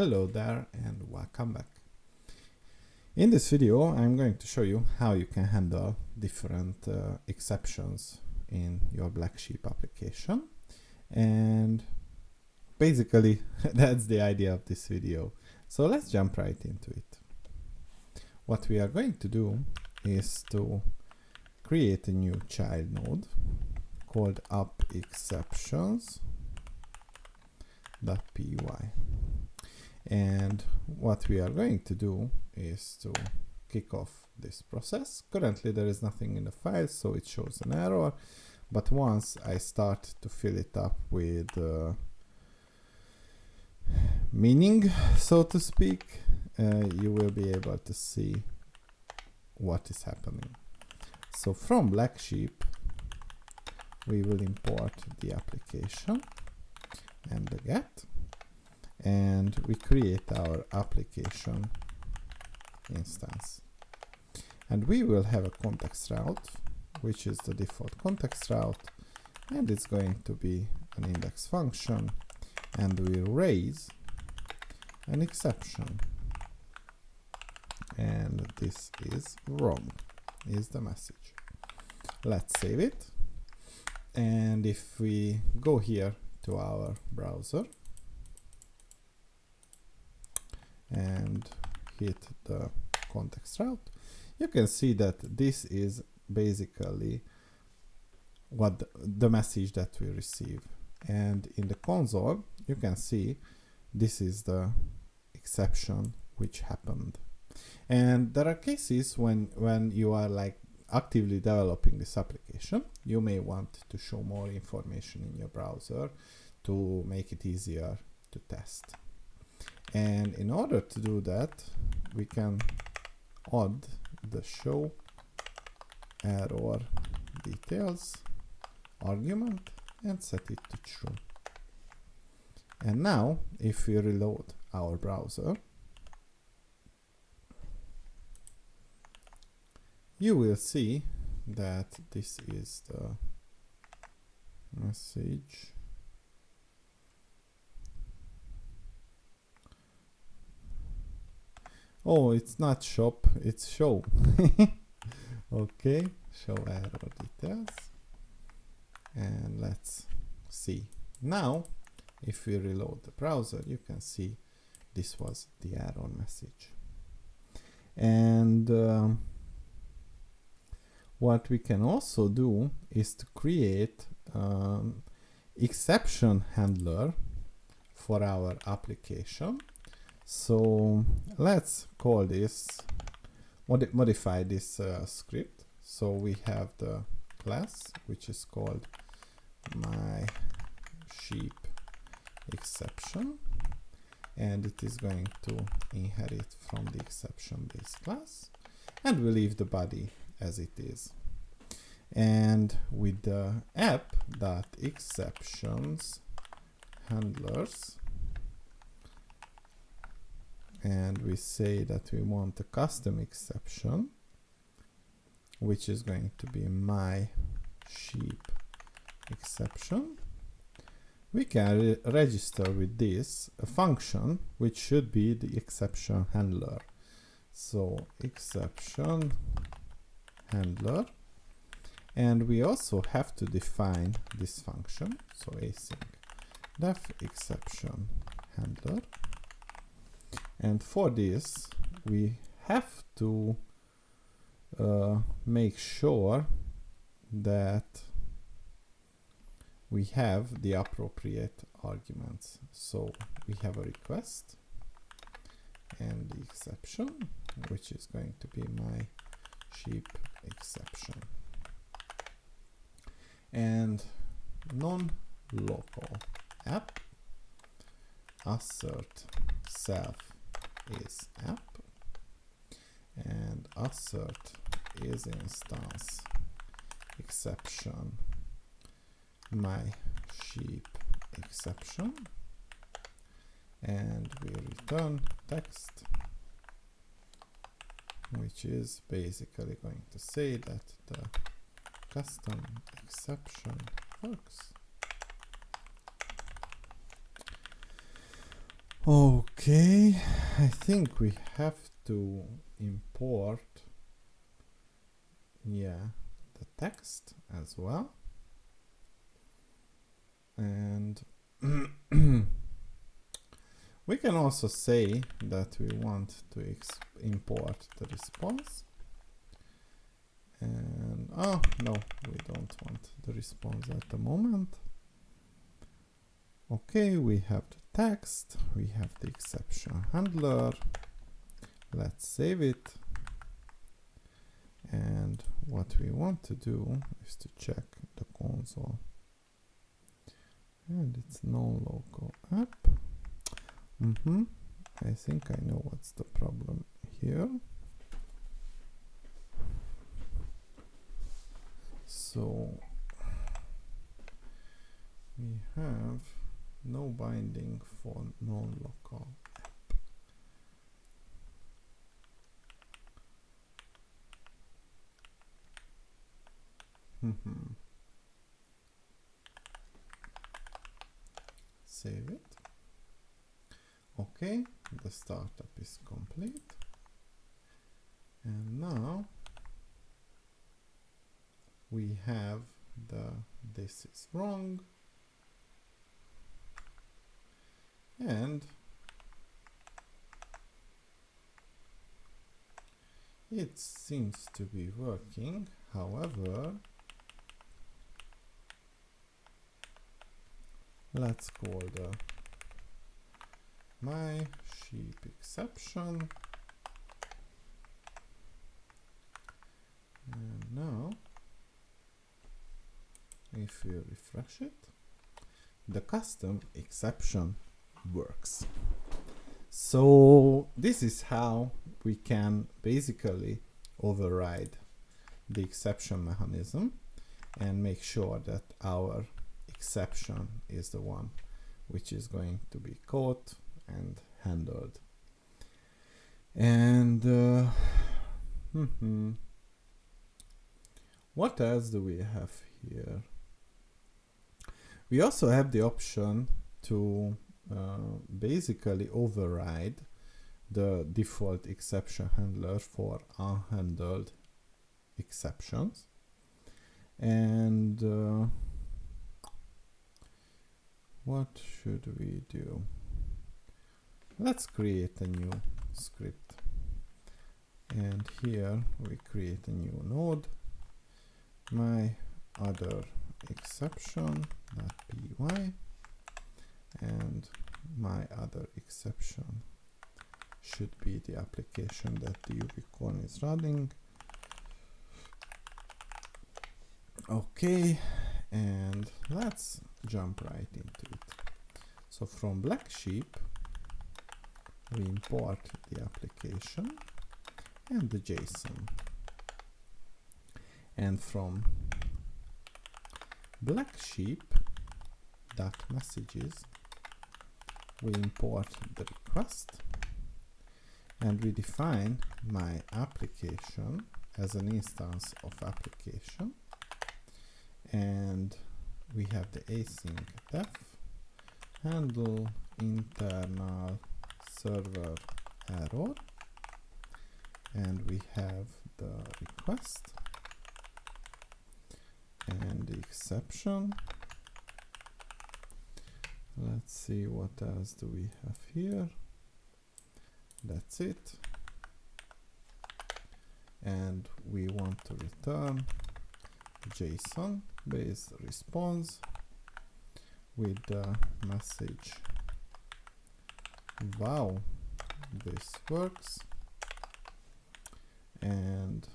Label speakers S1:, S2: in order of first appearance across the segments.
S1: Hello there and welcome back. In this video I'm going to show you how you can handle different exceptions in your BlackSheep application, and basically that's the idea of this video. So let's jump right into it. What we are going to do is to create a new child node called appExceptions.py. And what we are going to do is to kick off this process. Currently there is nothing in the file, so it shows an error, but once I start to fill it up with meaning, so to speak, you will be able to see what is happening. So from BlackSheep we will import the application and the get, and we create our application instance. And we will have a context route, which is the default context route, and it's going to be an index function, and we'll raise an exception. And this is wrong, is the message. Let's save it. And if we go here to our browser and hit the context route, you can see that this is basically what the message that we receive. And in the console, you can see this is the exception which happened. And there are cases when you are like actively developing this application, you may want to show more information in your browser to make it easier to test. And in order to do that, we can add the show error details argument and set it to true. And now if we reload our browser, you will see that this is the message. Oh, it's not shop, it's show. Okay, show error details. And let's see. Now, if we reload the browser, you can see this was the error message. And what we can also do is to create exception handler for our application. So let's call this, modify this script. So we have the class which is called mySheep exception, and it is going to inherit from the exception base class, and we leave the body as it is. And with the app.exceptions handlers, and we say that we want a custom exception, which is going to be mySheep exception. We can register with this a function which should be the exception handler. So exception handler, and we also have to define this function. So async def exception handler. And for this, we have to make sure that we have the appropriate arguments. So we have a request and the exception, which is going to be mySheep exception. And non-local app assert self is app, and assert is instance exception mySheep exception, and we return text, which is basically going to say that the custom exception works. Okay, I think we have to import, yeah, the text as well. And we can also say that we want to import the response. And oh no, we don't want the response at the moment. Okay, we have the text, we have the exception handler. Let's save it. And what we want to do is to check the console. And it's non-local app. I think I know what's the problem here. So we have no binding for non-local app. Save it. Okay, the startup is complete. And now we have the this is wrong. And it seems to be working. However, let's call the my sheep exception. And now, if we refresh it, the custom exception works. So this is how we can basically override the exception mechanism and make sure that our exception is the one which is going to be caught and handled. And what else do we have here? We also have the option to basically override the default exception handler for unhandled exceptions. And what should we do? Let's create a new script. And here we create a new node. My other exception.py, and my other exception should be the application that the UVCon is running. Okay, and let's jump right into it. So from BlackSheep, we import the application and the JSON. And from BlackSheep.messages, we import the request and we define my application as an instance of application. And we have the async def handle internal server error, and we have the request and the exception. Let's see what else do we have here. That's it. And we want to return JSON based response with the message, wow, this works. And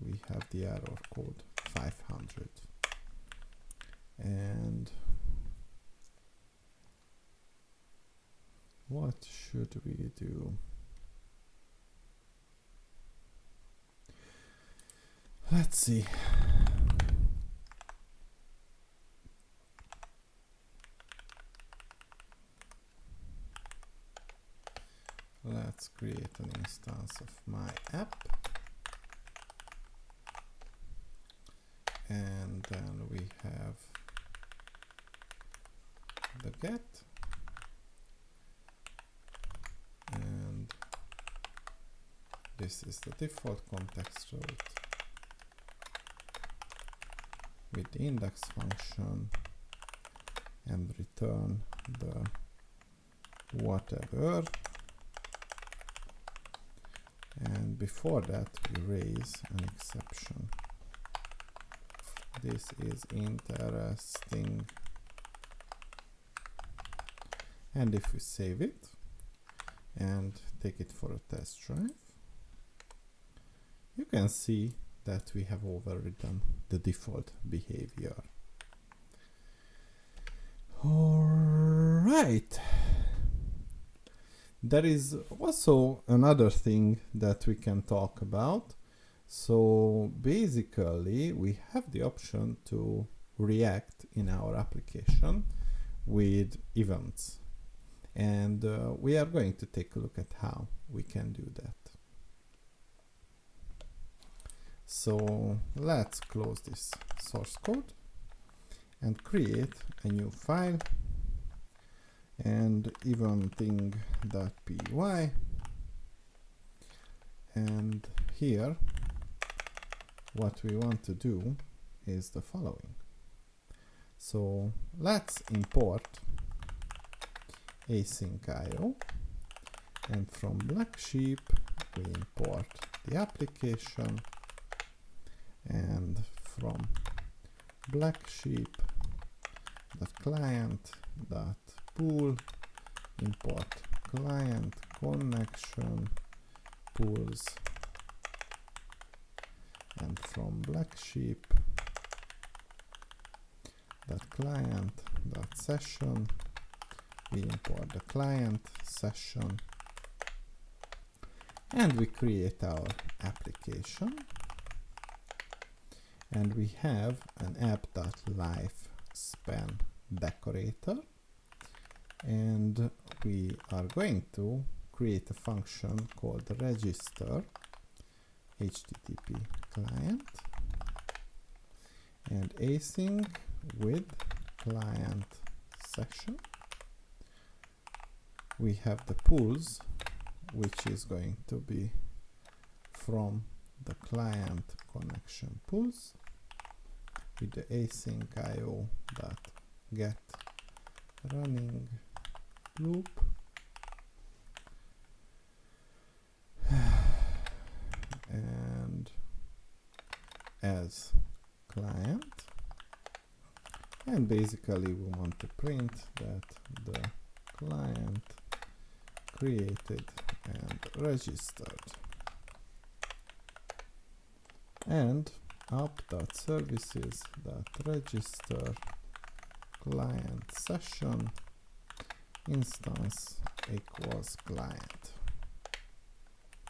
S1: we have the error code 500. And what should we do? Let's see. Let's create an instance of my app. And then we have the get this is the default context route with the index function, and return the whatever. And before that we raise an exception. This is interesting. And if we save it and take it for a test drive, you can see that we have overridden the default behavior. Alright. There is also another thing that we can talk about. So basically we have the option to react in our application with events. And we are going to take a look at how we can do that. So let's close this source code and create a new file, and eventing.py, and here what we want to do is the following. So let's import async.io, and from BlackSheep we import the application, and from BlackSheep the client.pool import client connection pools, and from BlackSheep the client.session we import the client session, and we create our application, and we have an app.lifespan decorator, and we are going to create a function called register HTTP client and async with client session. We have the pools, which is going to be from the client connection pools with the async.io.get running loop, and as client, and basically we want to print that the client created and registered, and app.services.register client session instance equals client,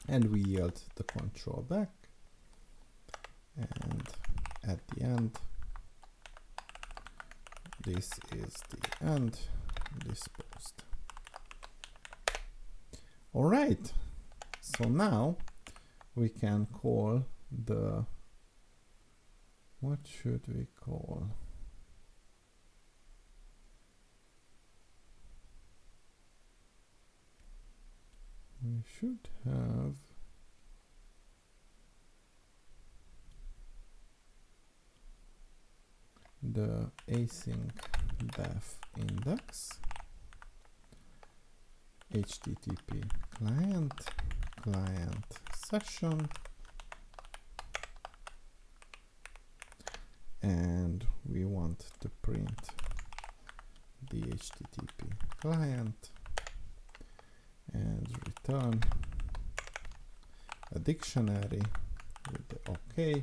S1: and we yield the control back, and at the end this is the end disposed. Alright, so now we can call the, what should we call? We should have the async def index HTTP client session, and we want to print the HTTP client and return a dictionary with the OK,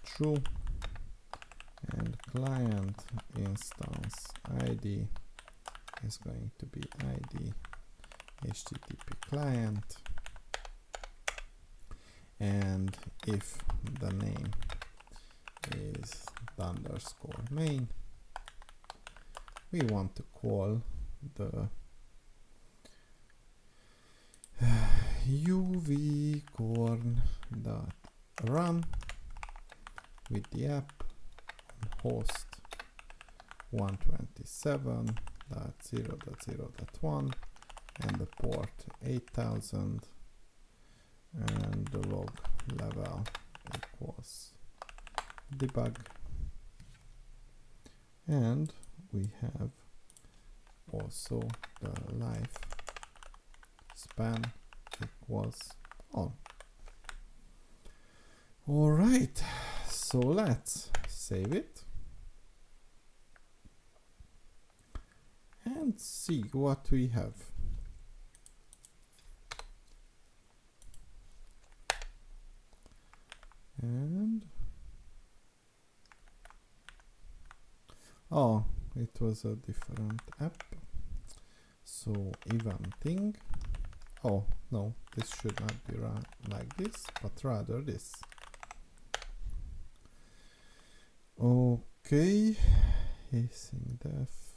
S1: true, and client instance ID is going to be ID HTTP client, and if the name is underscore main, we want to call the uvcorn.run with the app on host 127.0.0.1 and the port 8000, level equals debug, and we have also the life span equals on. All right, so let's save it and see what we have. And oh, it was a different app. So eventing. Oh no, this should not be run like this, but rather this. Okay, async def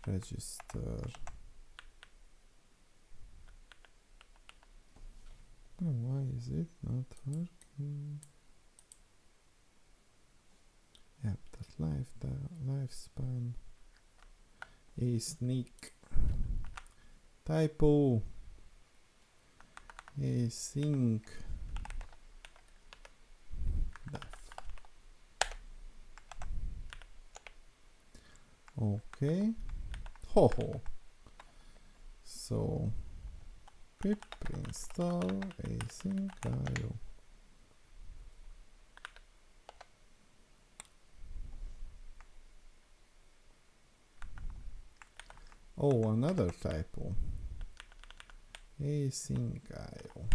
S1: register. Oh, why is it not working? Yep, the lifespan. A sneak. Typo. Async def. Okay. Ho ho. So pip install async IO. Oh, another typo. Async IO.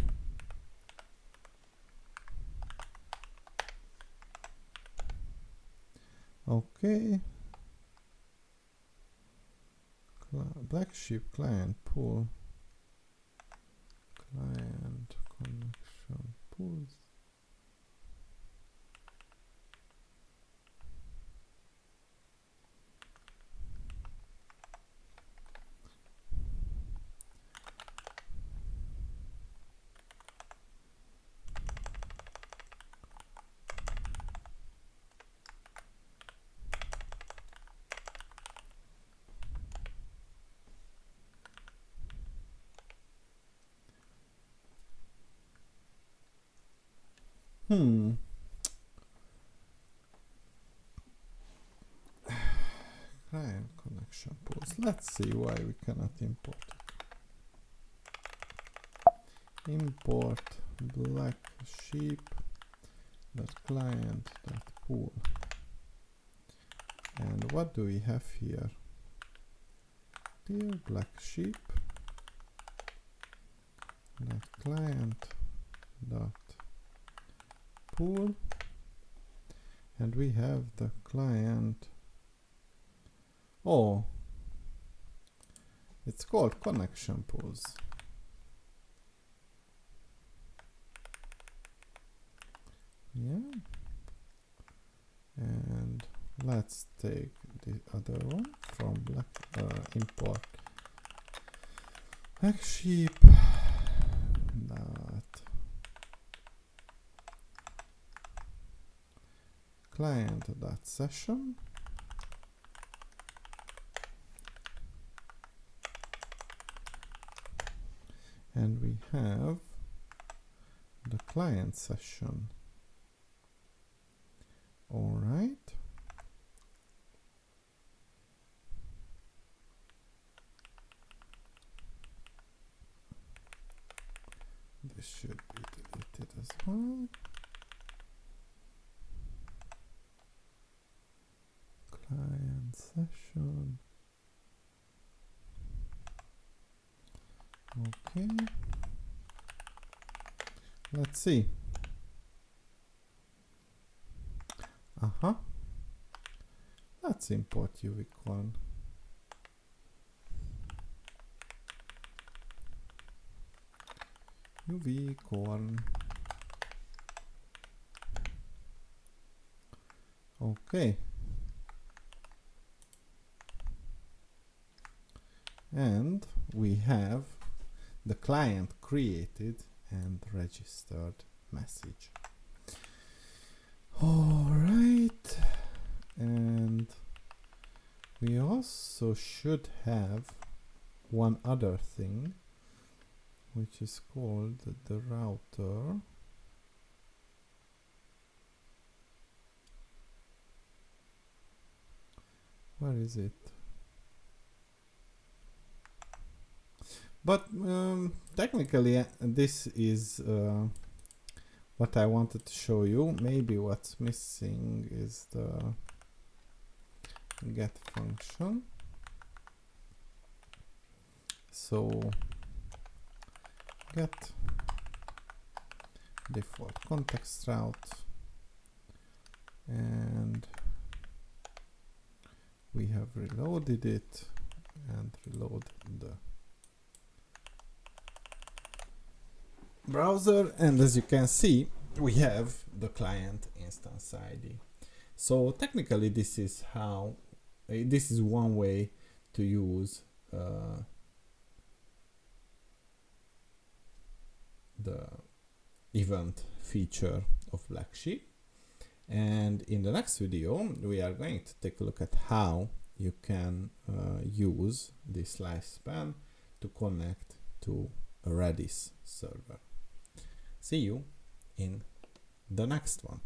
S1: Okay. BlackSheep client pool. Client connection pools. Client connection pools. Let's see why we cannot import it. Import BlackSheep.client.pool. And what do we have here? Dear BlackSheep client.pool, and we have the client. Oh, it's called connection pools. Yeah, and let's take the other one from import BlackSheep dot client dot session, and we have the client session. All right. This should be deleted as well. Client session. Okay. Let's see. Let's import UVcorn. UVcorn. Okay. And we have the client created and registered message. All right. And we also should have one other thing, which is called the router. Where is it? But technically this is what I wanted to show you. Maybe what's missing is the get function. So get default context route, and we have reloaded it and reload the browser, and as you can see we have the client instance ID. So technically this is how this is one way to use the event feature of BlackSheep. And in the next video we are going to take a look at how you can use this lifespan to connect to a Redis server. See you in the next one.